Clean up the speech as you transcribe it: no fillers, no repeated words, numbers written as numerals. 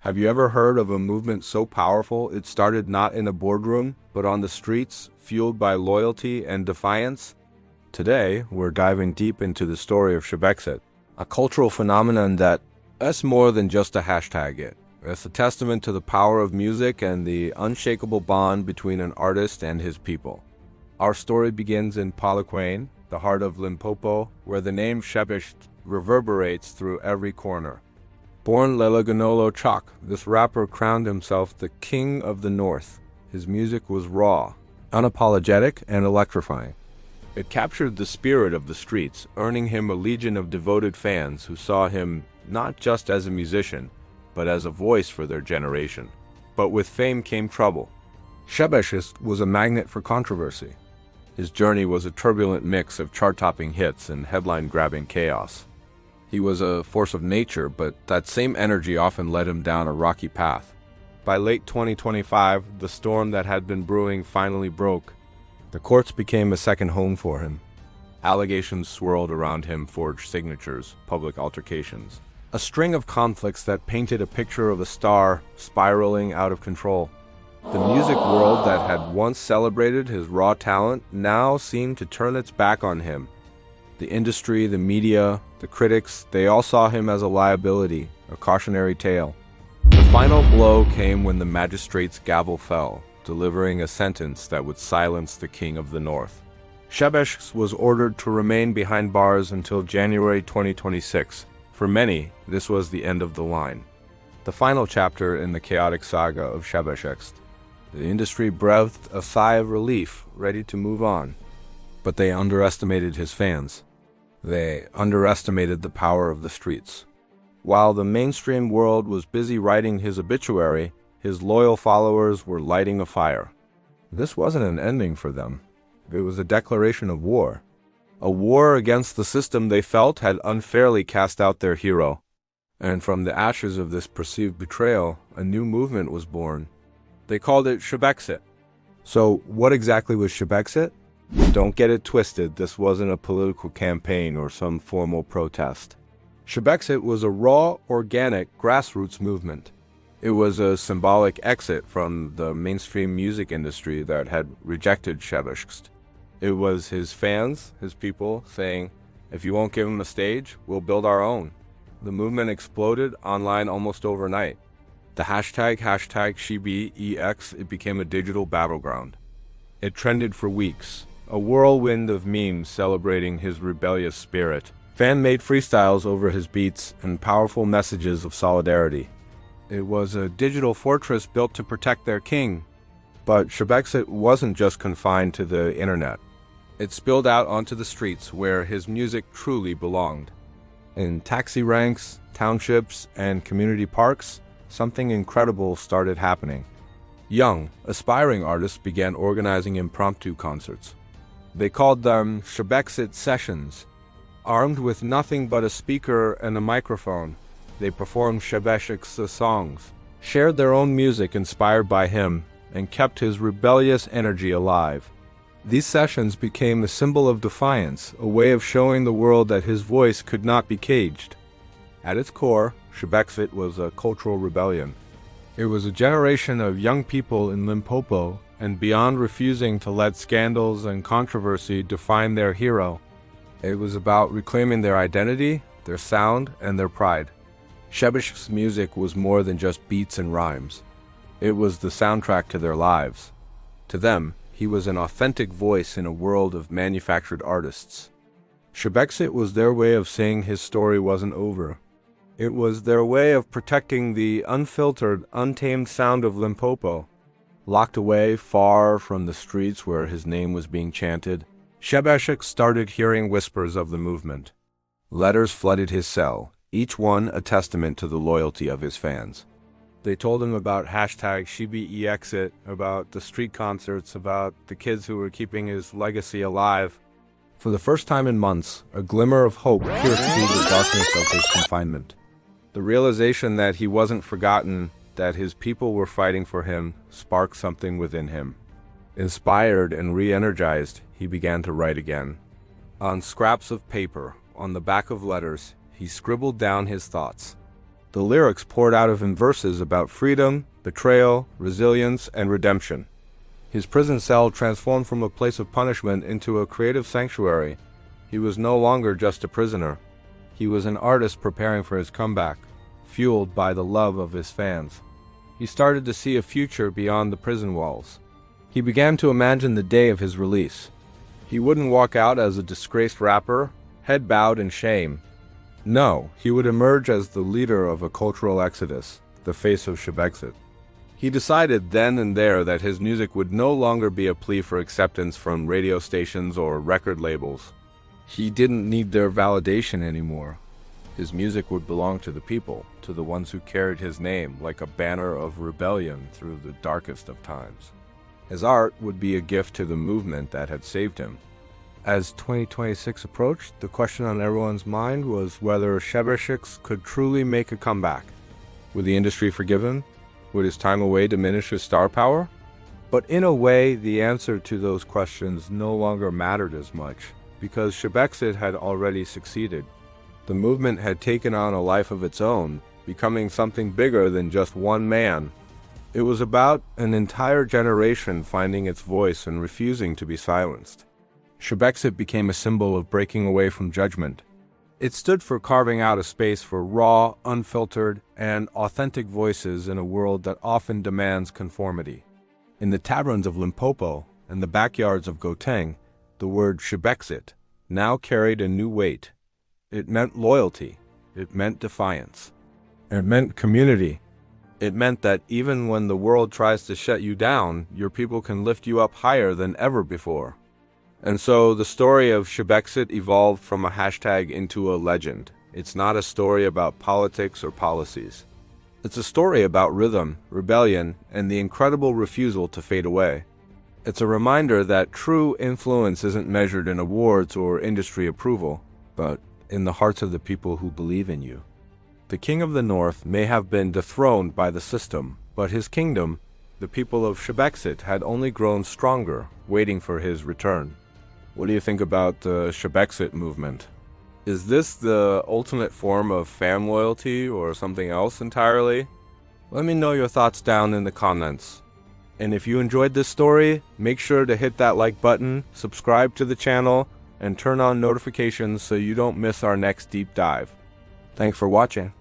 Have you ever heard of a movement so powerful it started not in a boardroom, but on the streets, fueled by loyalty and defiance? Today, we're diving deep into the story of Shebexit, a cultural phenomenon that's more than just a hashtag. It's a testament to the power of music and the unshakable bond between an artist and his people. Our story begins in Polokwane, the heart of Limpopo, where the name Shebeshxt reverberates through every corner. Born Lehlogonolo Chauke, this rapper crowned himself the king of the north. His music was raw, unapologetic, and electrifying. It captured the spirit of the streets, earning him a legion of devoted fans who saw him not just as a musician, but as a voice for their generation. But with fame came trouble. Shebexit was a magnet for controversy. His journey was a turbulent mix of chart-topping hits and headline-grabbing chaos. He was a force of nature, but that same energy often led him down a rocky path. By late 2025, the storm that had been brewing finally broke. The courts became a second home for him. Allegations swirled around him, forged signatures, public altercations. A string of conflicts that painted a picture of a star spiraling out of control. The music world that had once celebrated his raw talent now seemed to turn its back on him. The industry, the media, the critics, they all saw him as a liability, a cautionary tale. The final blow came when the magistrate's gavel fell, delivering a sentence that would silence the king of the north. Shebeshxt was ordered to remain behind bars until January 2026. For many, this was the end of the line. The final chapter in the chaotic saga of Shebexit. The industry breathed a sigh of relief, ready to move on. But they underestimated his fans. They underestimated the power of the streets. While the mainstream world was busy writing his obituary, his loyal followers were lighting a fire. This wasn't an ending for them. It was a declaration of war. A war against the system they felt had unfairly cast out their hero. And from the ashes of this perceived betrayal, a new movement was born. They called it Shebexit. So what exactly was Shebexit? Don't get it twisted, this wasn't a political campaign or some formal protest. Shebexit was a raw, organic, grassroots movement. It was a symbolic exit from the mainstream music industry that had rejected Shebexit. It was his fans, his people, saying, if you won't give him a stage, we'll build our own. The movement exploded online almost overnight. The hashtag Shebexit, it became a digital battleground. It trended for weeks, a whirlwind of memes celebrating his rebellious spirit. Fan-made freestyles over his beats and powerful messages of solidarity. It was a digital fortress built to protect their king. But Shebexit wasn't just confined to the internet. It spilled out onto the streets where his music truly belonged. In taxi ranks, townships, and community parks, something incredible started happening. Young, aspiring artists began organizing impromptu concerts. They called them Shebexit sessions. Armed with nothing but a speaker and a microphone, they performed Shebexit's songs, shared their own music inspired by him, and kept his rebellious energy alive. These sessions became a symbol of defiance, a way of showing the world that his voice could not be caged. At its core, Shebexit was a cultural rebellion. It was a generation of young people in Limpopo and beyond refusing to let scandals and controversy define their hero. It was about reclaiming their identity, their sound, and their pride. Shebext's music was more than just beats and rhymes. It was the soundtrack to their lives. To them, he was an authentic voice in a world of manufactured artists. Shebexit was their way of saying his story wasn't over. It was their way of protecting the unfiltered, untamed sound of Limpopo. Locked away far from the streets where his name was being chanted, Shebexit started hearing whispers of the movement. Letters flooded his cell, each one a testament to the loyalty of his fans. They told him about hashtag Shebexit, about the street concerts, about the kids who were keeping his legacy alive. For the first time in months, a glimmer of hope pierced through the darkness of his confinement. The realization that he wasn't forgotten, that his people were fighting for him, sparked something within him. Inspired and re-energized, he began to write again. On scraps of paper, on the back of letters, he scribbled down his thoughts. The lyrics poured out of him verses about freedom, betrayal, resilience, and redemption. His prison cell transformed from a place of punishment into a creative sanctuary. He was no longer just a prisoner. He was an artist preparing for his comeback, fueled by the love of his fans. He started to see a future beyond the prison walls. He began to imagine the day of his release. He wouldn't walk out as a disgraced rapper, head bowed in shame. No, he would emerge as the leader of a cultural exodus, the face of Shebexit. He decided then and there that his music would no longer be a plea for acceptance from radio stations or record labels. He didn't need their validation anymore. His music would belong to the people, to the ones who carried his name like a banner of rebellion through the darkest of times. His art would be a gift to the movement that had saved him. As 2026 approached, the question on everyone's mind was whether Shebeshxt could truly make a comeback. Would the industry forgive him? Would his time away diminish his star power? But in a way, the answer to those questions no longer mattered as much, because Shebexit had already succeeded. The movement had taken on a life of its own, becoming something bigger than just one man. It was about an entire generation finding its voice and refusing to be silenced. Shebexit became a symbol of breaking away from judgment. It stood for carving out a space for raw, unfiltered, and authentic voices in a world that often demands conformity. In the taverns of Limpopo and the backyards of Gauteng, the word Shebexit now carried a new weight. It meant loyalty. It meant defiance. It meant community. It meant that even when the world tries to shut you down, your people can lift you up higher than ever before. And so the story of Shebexit evolved from a hashtag into a legend. It's not a story about politics or policies. It's a story about rhythm, rebellion, and the incredible refusal to fade away. It's a reminder that true influence isn't measured in awards or industry approval, but in the hearts of the people who believe in you. The King of the North may have been dethroned by the system, but his kingdom, the people of Shebexit, had only grown stronger, waiting for his return. What do you think about the Shebexit movement? Is this the ultimate form of fan loyalty or something else entirely? Let me know your thoughts down in the comments. And if you enjoyed this story, make sure to hit that like button, subscribe to the channel, and turn on notifications so you don't miss our next deep dive. Thanks for watching.